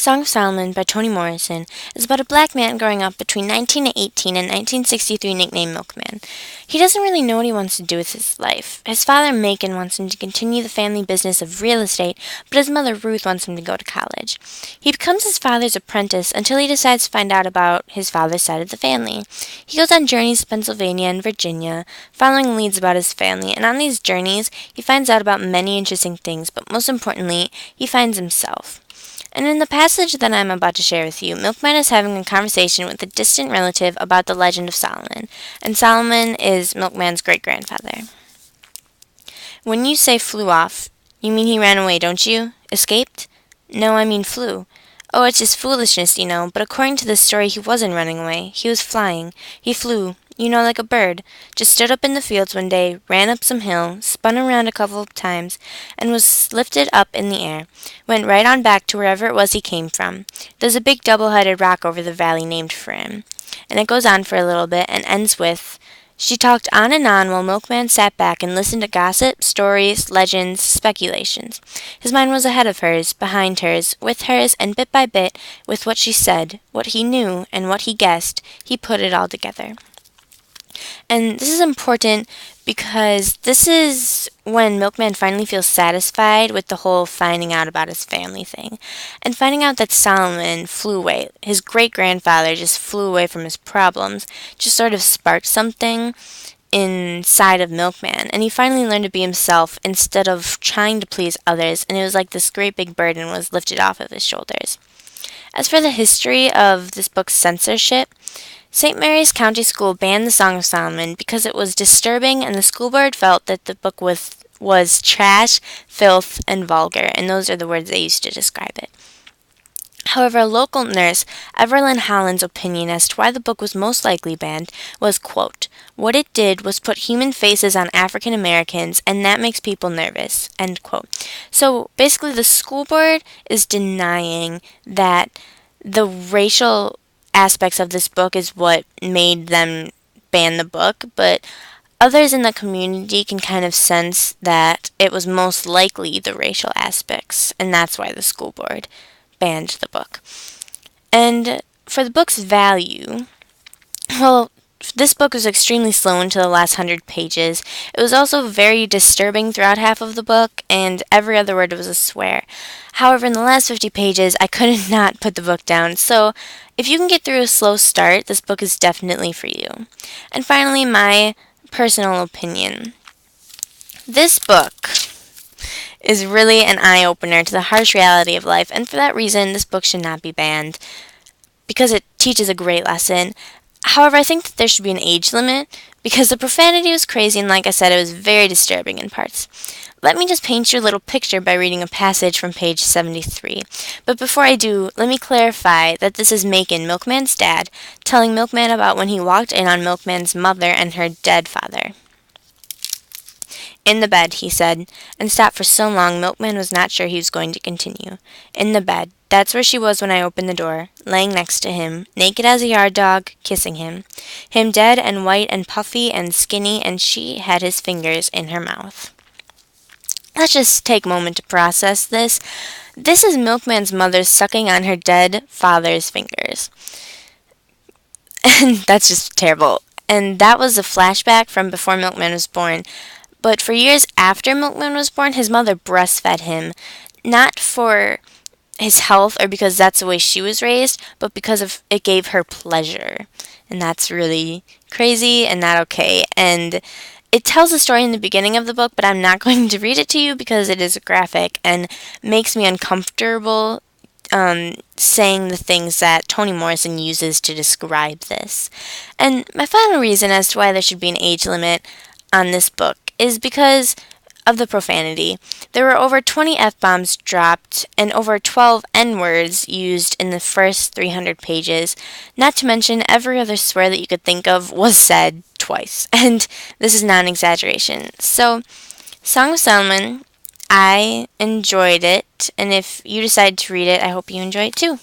Song of Solomon by Toni Morrison is about a black man growing up between 1918 and 1963 nicknamed Milkman. He doesn't really know what he wants to do with his life. His father, Macon, wants him to continue the family business of real estate, but his mother, Ruth, wants him to go to college. He becomes his father's apprentice until he decides to find out about his father's side of the family. He goes on journeys to Pennsylvania and Virginia, following leads about his family, and on these journeys, he finds out about many interesting things, but most importantly, he finds himself. And in the passage that I'm about to share with you, Milkman is having a conversation with a distant relative about the legend of Solomon, and Solomon is Milkman's great-grandfather. When you say flew off, you mean he ran away, don't you? Escaped? No, I mean flew. Oh, it's just foolishness, you know, but according to the story, he wasn't running away. He was flying. He flew, you know, like a bird. Just stood up in the fields one day, ran up some hill, spun around a couple of times, and was lifted up in the air. Went right on back to wherever it was he came from. There's a big double-headed rock over the valley named for him. And it goes on for a little bit and ends with, she talked on and on while Milkman sat back and listened to gossip, stories, legends, speculations. His mind was ahead of hers, behind hers, with hers, and bit by bit, with what she said, what he knew, and what he guessed, he put it all together. And this is important because this is when Milkman finally feels satisfied with the whole finding out about his family thing. And finding out that Solomon flew away, his great-grandfather just flew away from his problems, just sort of sparked something inside of Milkman. And he finally learned to be himself instead of trying to please others, and it was like this great big burden was lifted off of his shoulders. As for the history of this book's censorship, St. Mary's County School banned the Song of Solomon because it was disturbing and the school board felt that the book was trash, filth, and vulgar, and those are the words they used to describe it. However, a local nurse, Evelyn Holland's opinion as to why the book was most likely banned was, quote, what it did was put human faces on African Americans, and that makes people nervous, end quote. So basically the school board is denying that the racial aspects of this book is what made them ban the book, but others in the community can kind of sense that it was most likely the racial aspects, and that's why the school board banned the book. And for the book's value, well, this book was extremely slow until the last 100 pages. It was also very disturbing throughout half of the book, and every other word was a swear. However, in the last 50 pages, I couldn't not put the book down, so if you can get through a slow start, this book is definitely for you. And finally, my personal opinion. This book is really an eye-opener to the harsh reality of life, and for that reason, this book should not be banned, because it teaches a great lesson. However, I think that there should be an age limit, because the profanity was crazy, and like I said, it was very disturbing in parts. Let me just paint you a little picture by reading a passage from page 73. But before I do, let me clarify that this is Macon, Milkman's dad, telling Milkman about when he walked in on Milkman's mother and her dead father. In the bed, he said, and stopped for so long Milkman was not sure he was going to continue. In the bed. That's where she was when I opened the door, laying next to him, naked as a yard dog, kissing him. Him dead and white and puffy and skinny, and she had his fingers in her mouth. Let's just take a moment to process this. This is Milkman's mother sucking on her dead father's fingers. And that's just terrible. And that was a flashback from before Milkman was born. But for years after Milkman was born, his mother breastfed him, not for his health or because that's the way she was raised, but because of it gave her pleasure. And that's really crazy and not okay. And it tells a story in the beginning of the book, but I'm not going to read it to you because it is graphic and makes me uncomfortable saying the things that Toni Morrison uses to describe this. And my final reason as to why there should be an age limit on this book is because of the profanity. There were over 20 F-bombs dropped and over 12 N-words used in the first 300 pages, not to mention every other swear that you could think of was said twice, and this is not an exaggeration. So, Song of Solomon, I enjoyed it, and if you decide to read it, I hope you enjoy it too.